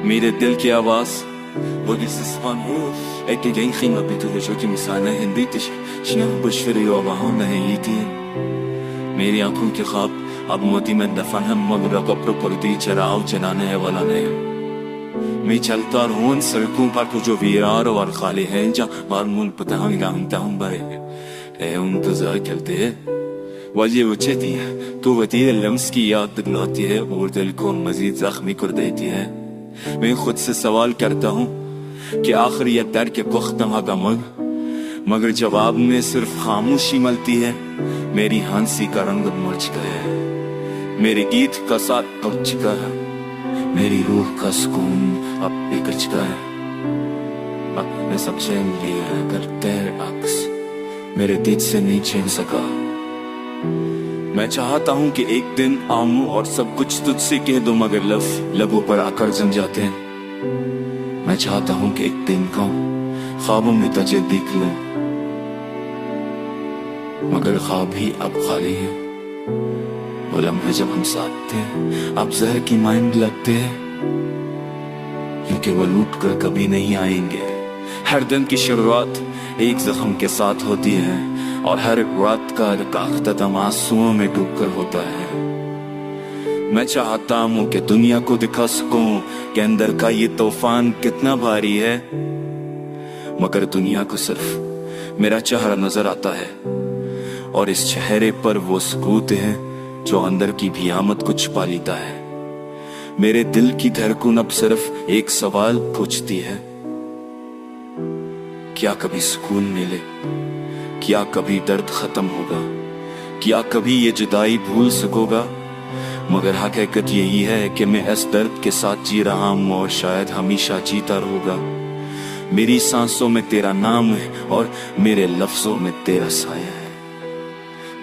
मेरे दिल की आवाज Eggegen ging op het जो कि मिसाल है हिंदी शना बशर वहाँ नहीं थी मेरी आंखों के ख्वाब अब मोती में दफन है मगर कपड़ों पर दी चराव चलाने वाला नहीं मैं चलता रहूं उन सड़कों पर जो वीरार और खाली है जहाँ मालूम पता हूँ गाँवता हूँ बड़े है इंतजार करते हैं वजह उचती है तो वतीर लम्स की याद दिलाती है और दिल को मजीद जख्मी कर देती है मैं खुद से सवाल करता हूँ कि आखिर यह दर के पुख्तमा का मगर जवाब में सिर्फ खामोशी मिलती है मेरी हंसी का रंग मर चुका है मेरे गीत का साथ टूट चुका है मेरी रूह का सुकून अब बिगड़ चुका है अब मैं सब चैन लिया करते अक्स मेरे दिल से नहीं छीन सका मैं चाहता हूँ कि एक दिन आऊं और सब कुछ तुझसे कह दो मगर लबों पर आकर जम जाते हैं मैं चाहता हूँ कि एक दिन कहूं ख्वाबों में तुझे देख लूं मगर ख्वाब ही अब खाली है वो लम्हे जब हम साथ थे अब जहर की माइंड लगते हैं क्योंकि वो लूट कर कभी नहीं आएंगे हर दिन की शुरुआत एक जख्म के साथ होती है और हर रात का अख्ताम आंसुओं में डूबकर होता है मैं चाहता हूँ कि दुनिया को दिखा सकूं कि अंदर का ये तूफान कितना भारी है मगर दुनिया को सिर्फ मेरा चेहरा नजर आता है और इस चेहरे पर वो सकूत है जो अंदर की भी आमद को छुपा लेता है मेरे दिल की धड़कन अब सिर्फ एक सवाल पूछती है क्या कभी सुकून मिले क्या कभी दर्द खत्म होगा क्या कभी ये जुदाई भूल सकोगा मगर हकीकत यही है कि मैं इस दर्द के साथ जी रहा हूँ और शायद हमेशा जीता रहूंगा मेरी सांसों में तेरा नाम है और मेरे लफ्जों में तेरा साया है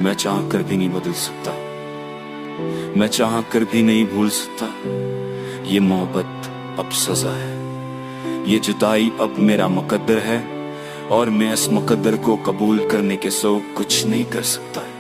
मैं चाह कर भी नहीं बदल सकता मैं चाह कर भी नहीं भूल सकता ये मोहब्बत अब सजा है ये जुदाई अब मेरा मुकद्दर है और मैं इस मुकद्दर को कबूल करने के सो कुछ नहीं कर सकता है